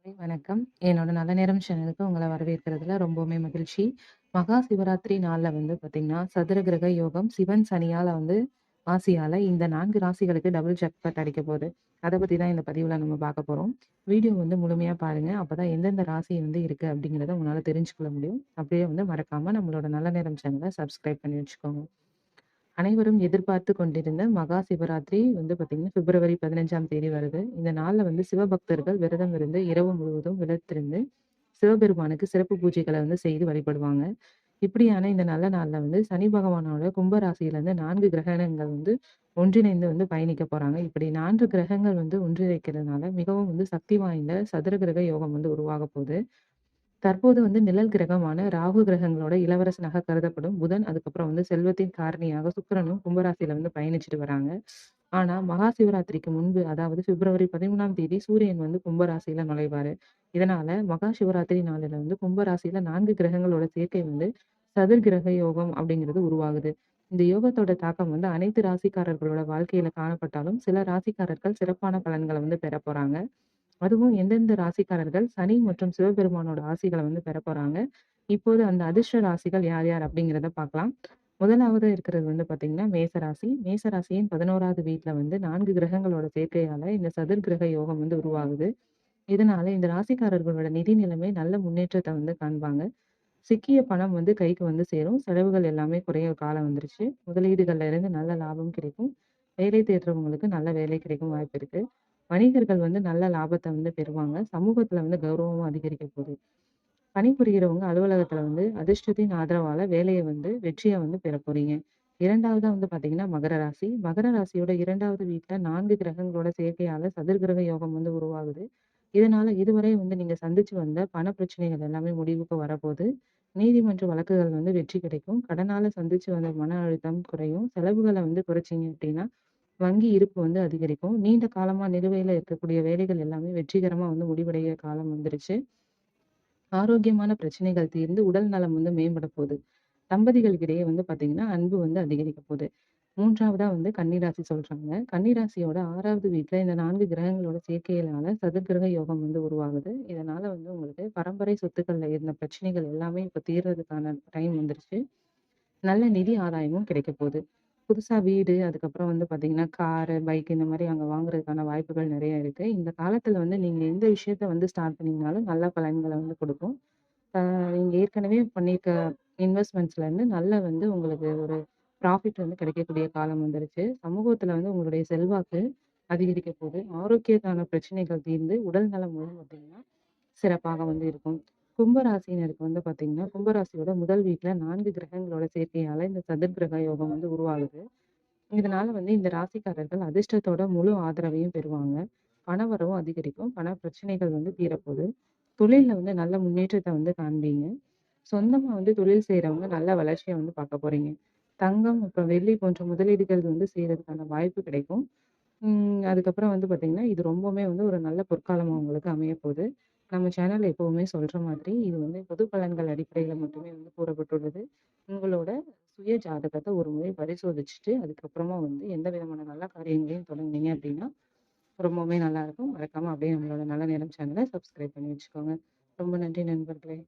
வணக்கம். என்னோட நல்ல நேரம் சேனலுக்கு உங்கள வரவேற்கிறதுல ரொம்பவுமே மகிழ்ச்சி. மகா சிவராத்திரி நாள்ல வந்து பார்த்தீங்கன்னா, சதுர கிரக யோகம் சிவன், சனியால வந்து ஆசியால இந்த 4 ராசிகளுக்கு டபுள் ஜாக்பாட் அடிக்க போது. அத பத்தி தான் இந்த பதிவுல நம்ம பார்க்க போறோம். வீடியோ வந்து முழுமையா பாருங்க. அப்பதான் எந்தெந்த ராசி வந்து இருக்கு அப்படிங்கிறத உங்களால தெரிஞ்சுக்கொள்ள முடியும். அப்படியே வந்து மறக்காம நம்மளோட நல்ல நேரம் சேனல சப்ஸ்கிரைப் பண்ணி வச்சுக்கோங்க. அனைவரும் எதிர்பார்த்து கொண்டிருந்த மகா சிவராத்திரி வந்து பார்த்தீங்கன்னா, பிப்ரவரி 15ஆம் தேதி வருது. இந்த நாள்ல வந்து சிவபக்தர்கள் விரதம் இருந்து இரவு முழுவதும் விழித்திருந்து சிவபெருமானுக்கு சிறப்பு பூஜைகள வந்து செய்து வழிபடுவாங்க. இப்படியான இந்த நல்ல நாள்ல வந்து சனி பகவானோட கும்ப ராசியிலருந்து 4 கிரகணங்கள் வந்து ஒன்றிணைந்து வந்து பயணிக்க போறாங்க. இப்படி 4 கிரகங்கள் வந்து ஒன்றிணைக்கிறதுனால மிகவும் வந்து சக்தி வாய்ந்த சதுர கிரக யோகம் வந்து உருவாக போது. தற்போது வந்து நிழல் கிரகமான ராகு கிரகங்களோட இளவரசனாக கருதப்படும் புதன், அதுக்கப்புறம் வந்து செல்வத்தின் காரணியாக சுக்கிரனும் கும்பராசியில வந்து பயணிச்சுட்டு வராங்க. ஆனா, மகா சிவராத்திரிக்கு முன்பு, அதாவது பிப்ரவரி 13ஆம் தேதி சூரியன் வந்து கும்பராசியில நுழைவாரு. இதனால மகா சிவராத்திரி நாளில வந்து கும்பராசியில 4 கிரகங்களோட சேர்க்கை வந்து சதுர் கிரக யோகம் அப்படிங்கிறது உருவாகுது. இந்த யோகத்தோட தாக்கம் வந்து அனைத்து ராசிக்காரர்களோட வாழ்க்கையில காணப்பட்டாலும், சில ராசிக்காரர்கள் சிறப்பான பலன்கள வந்து பெறப் போறாங்க. அதுவும் எந்தெந்த ராசிக்காரர்கள் சனி மற்றும் சிவபெருமானோட ஆசிகள வந்து பெறப் போறாங்க. இப்போது அந்த அதிர்ஷ்ட ராசிகள் யார் யார் அப்படிங்கிறத பார்க்கலாம். முதலாவதா இருக்கிறது வந்து பார்த்தீங்கன்னா, மேசராசி. மேசராசியின் 11வது வீட்ல வந்து 4 கிரகங்களோட சேர்க்கையால இந்த சதுர் கிரக யோகம் வந்து உருவாகுது. இதனால இந்த ராசிக்காரர்களோட நிதி நிலைமை நல்ல முன்னேற்றத்த வந்து காண்பாங்க. சிக்கிய பணம் வந்து கைக்கு வந்து சேரும். செலவுகள் எல்லாமே குறைய காலம் வந்துருச்சு. முதலீடுகள்ல இருந்து நல்ல லாபம் கிடைக்கும். வேலை தேடுறவங்களுக்கு நல்ல வேலை கிடைக்கும் வாய்ப்பு இருக்கு. வணிகர்கள் வந்து நல்ல லாபத்த வந்து பெறுவாங்க. சமூகத்துல வந்து கௌரவமும் அதிகரிக்க போகுது. பணிபுரிகிறவங்க அலுவலகத்துல வந்து அதிர்ஷ்டத்தின் ஆதரவால வேலைய வந்து வெற்றிய வந்து பெறப் போறீங்க. 2வதா வந்து பார்த்தீங்கன்னா, மகர ராசி. மகர ராசியோட 2வது வீட்ல 4 கிரகங்களோட சேர்க்கையால சதுர் கிரக யோகம் வந்து உருவாகுது. இதனால இதுவரை வந்து நீங்க சந்திச்சு வந்த பண பிரச்சனைகள் எல்லாமே முடிவுக்கு வரப்போது. நீதிமன்ற வழக்குகள் வந்து வெற்றி கிடைக்கும். கடனால சந்திச்சு வந்த மன அழுத்தம் குறையும். செலவுகள வந்து குறைச்சீங்க அப்படின்னா, வங்கி இருப்பு வந்து அதிகரிக்கும். நீண்ட காலமா நிலுவையில இருக்கக்கூடிய வேலைகள் எல்லாமே வெற்றிகரமா வந்து முடிவடைய காலம் வந்துருச்சு. ஆரோக்கியமான பிரச்சனைகள் தீர்ந்து உடல் நலம் வந்து மேம்பட போகுது. தம்பதிகளுக்கிடையே வந்து பார்த்தீங்கன்னா, அன்பு வந்து அதிகரிக்க போகுது. 3வதா வந்து கன்னிராசி சொல்றாங்க. கன்னிராசியோட 6வது வீட்ல இந்த 4 கிரகங்களோட சேர்க்கையினால சதுர்கிரக யோகம் வந்து உருவாகுது. இதனால வந்து உங்களுக்கு பரம்பரை சொத்துக்கள்ல இருந்த பிரச்சனைகள் எல்லாமே இப்ப தீர்றதுக்கான டைம் வந்துருச்சு. நல்ல நிதி ஆதாயமும் கிடைக்க போகுது. புதுசா வீடு, அதுக்கப்புறம் வந்து பார்த்தீங்கன்னா, காரு, பைக் இந்த மாரி அங்க வாங்குறதுக்கான வாய்ப்புகள் நெறைய இருக்கு. இந்த காலத்துல வந்து நீங்க எந்த விஷயத்த வந்து ஸ்டார்ட் பண்ணீங்கனாலும் நல்ல பலன்கள வந்து குடுக்கும். நீங்க ஏற்கனவே பண்ணியிருக்க இன்வெஸ்ட்மெண்ட்ஸ்லேருந்து நல்ல வந்து உங்களுக்கு ஒரு ப்ராஃபிட் வந்து கிடைக்கக்கூடிய காலம் வந்துருச்சு. சமூகத்துல வந்து உங்களுடைய செல்வாக்கு அதிகரிக்க போது. ஆரோக்கியத்தான பிரச்சனைகள் தீர்ந்து உடல் நலம் வந்து பார்த்தீங்கன்னா, சிறப்பாக வந்து இருக்கும். கும்பராசினருக்கு வந்து பார்த்தீங்கன்னா, கும்பராசியோட முதல் வீட்ல 4 கிரகங்களோட சேர்க்கையால இந்த சதுர் கிரக யோகம் வந்து உருவாகுது. இதனால வந்து இந்த ராசிக்காரர்கள் அதிர்ஷ்டத்தோட முழு ஆதரவையும் பெறுவாங்க. பணவரவும் அதிகரிக்கும். பண பிரச்சனைகள் வந்து தீரப்போது. தொழில்ல வந்து நல்ல முன்னேற்றத்த வந்து காண்பீங்க. சொந்தமா வந்து தொழில் செய்றவங்க நல்ல வளர்ச்சிய வந்து பார்க்க போறீங்க. தங்கம், அப்புறம் வெள்ளி போன்ற முதலீடுகள் வந்து செய்றதுக்கான வாய்ப்பு கிடைக்கும். அதுக்கப்புறம் வந்து பார்த்தீங்கன்னா, இது ரொம்பவுமே வந்து ஒரு நல்ல பொற்காலமா உங்களுக்கு அமையப்போது. நம்ம சேனல்ல எப்பவுமே சொல்ற மாதிரி, இது வந்து பொது பலன்கள் அடிப்படையில மட்டுமே வந்து கூறப்பட்டுள்ளது. உங்களோட சுய ஜாதகத்த ஒரு முறை பரிசோதிச்சுட்டு, அதுக்கப்புறமா வந்து எந்த விதமான நல்ல காரியங்களையும் தொடங்குனீங்க அப்படின்னா, ரொம்பவுமே நல்லாருக்கும். மறக்காம அப்படியே நம்மளோட நல்ல நேரம் சேனல சப்ஸ்கிரைப் பண்ணி வச்சுக்கோங்க. ரொம்ப நன்றி நண்பர்களே!